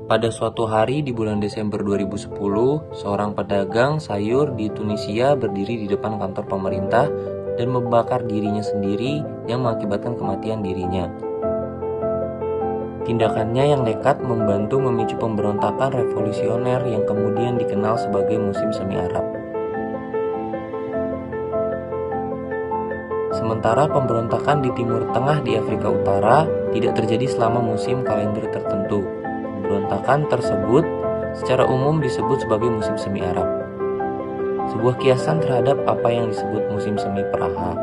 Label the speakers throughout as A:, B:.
A: Pada suatu hari di bulan Desember 2010, seorang pedagang sayur di Tunisia berdiri di depan kantor pemerintah dan membakar dirinya sendiri yang mengakibatkan kematian dirinya. Tindakannya yang nekat membantu memicu pemberontakan revolusioner yang kemudian dikenal sebagai musim semi Arab. Sementara pemberontakan di Timur Tengah di Afrika Utara tidak terjadi selama musim kalender tertentu. Pemberontakan tersebut secara umum disebut sebagai musim semi Arab. Sebuah kiasan terhadap apa yang disebut musim semi Praha,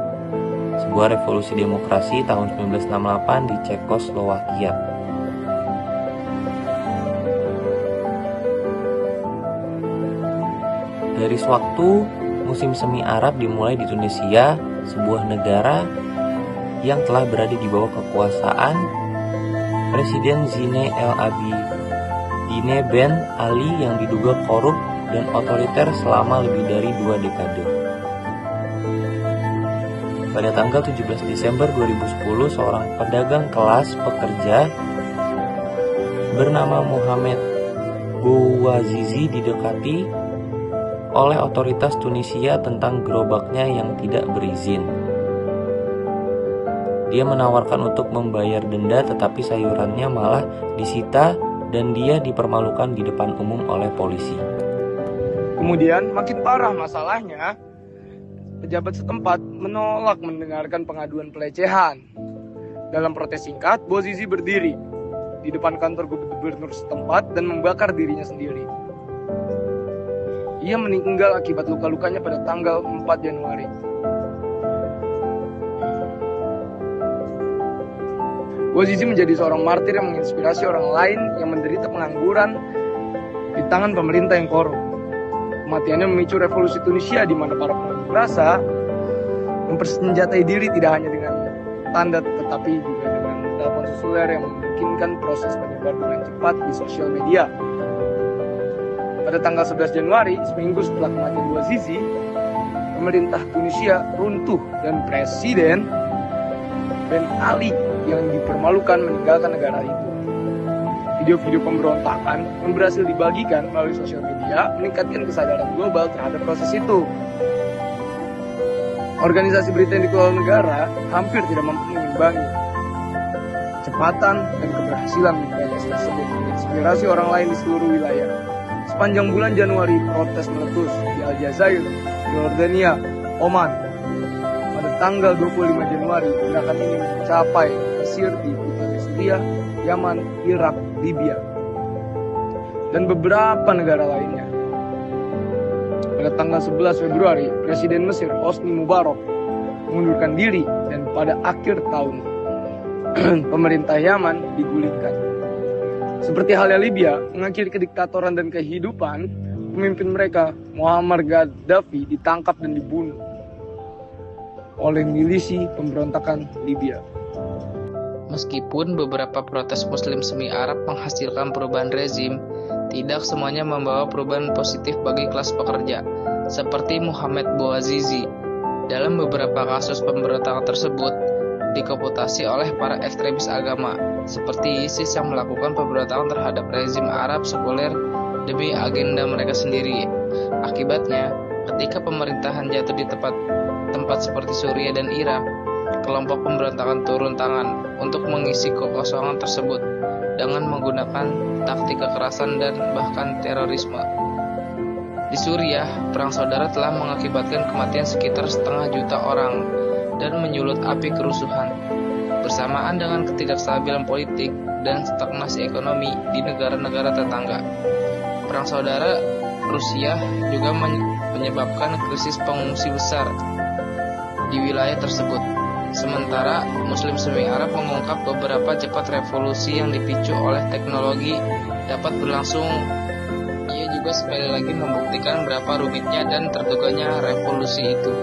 A: sebuah revolusi demokrasi tahun 1968 di Cekoslowakia. Dari sewaktu musim semi Arab dimulai di Tunisia, sebuah negara yang telah berada di bawah kekuasaan Presiden Zine El Abidine Ben Ali yang diduga korup dan otoriter selama lebih dari 2 dekade. Pada tanggal 17 Desember 2010, seorang pedagang kelas pekerja bernama Mohamed Bouazizi didekati oleh otoritas Tunisia tentang gerobaknya yang tidak berizin. Dia menawarkan untuk membayar denda, tetapi sayurannya malah disita dan dia dipermalukan di depan umum oleh polisi.
B: Kemudian makin parah masalahnya, pejabat setempat menolak mendengarkan pengaduan pelecehan. Dalam protes singkat, Bouazizi berdiri di depan kantor gubernur setempat dan membakar dirinya sendiri. Ia meninggal akibat luka-lukanya pada tanggal 4 Januari. Bouazizi menjadi seorang martir yang menginspirasi orang lain yang menderita pengangguran di tangan pemerintah yang korup. Kematiannya memicu revolusi Tunisia di mana para pengunjuk rasa mempersenjatai diri tidak hanya dengan tanda tetapi juga dengan telepon seluler yang memungkinkan proses penyebar dengan cepat di sosial media. Pada tanggal 11 Januari, seminggu setelah kematian Bouazizi, pemerintah Tunisia runtuh dan Presiden Ben Ali yang dipermalukan meninggalkan negara itu. Video-video pemberontakan yang berhasil dibagikan melalui sosial media meningkatkan kesadaran global terhadap proses itu. Organisasi berita yang dikelola negara hampir tidak mampu mengimbangi kecepatan dan keberhasilan proses tersebut menginspirasi orang lain di seluruh wilayah. Sepanjang bulan Januari, protes meletus di Aljazair, Yordania, Oman. Pada tanggal 25 Januari, gerakan ini mencapai Mesir, diikuti Syria, Yaman, Irak, Libya, dan beberapa negara lainnya. Pada tanggal 11 Februari, Presiden Mesir Hosni Mubarak mengundurkan diri dan pada akhir tahun pemerintah Yaman digulingkan. Seperti halnya Libya, mengakhiri kediktatoran dan kehidupan, pemimpin mereka, Muammar Gaddafi, ditangkap dan dibunuh oleh milisi pemberontakan Libya.
C: Meskipun beberapa protes Muslim semi Arab menghasilkan perubahan rezim, tidak semuanya membawa perubahan positif bagi kelas pekerja, seperti Mohamed Bouazizi. Dalam beberapa kasus pemberontakan tersebut, dikoputasi oleh para ekstremis agama, seperti ISIS yang melakukan pemberontakan terhadap rezim Arab sekuler demi agenda mereka sendiri. Akibatnya, ketika pemerintahan jatuh di tempat seperti Suriah dan Irak, kelompok pemberontakan turun tangan untuk mengisi kekosongan tersebut dengan menggunakan taktik kekerasan dan bahkan terorisme. Di Suriah, perang saudara telah mengakibatkan kematian sekitar 500.000 orang dan menyulut api kerusuhan, bersamaan dengan ketidakstabilan politik dan stagnasi ekonomi di negara-negara tetangga. Perang saudara Rusia juga menyebabkan krisis pengungsi besar di wilayah tersebut. Sementara Muslim semi Arab mengungkap beberapa cepat revolusi yang dipicu oleh teknologi dapat berlangsung. Ia juga sekali lagi membuktikan berapa rumitnya dan terduganya revolusi itu.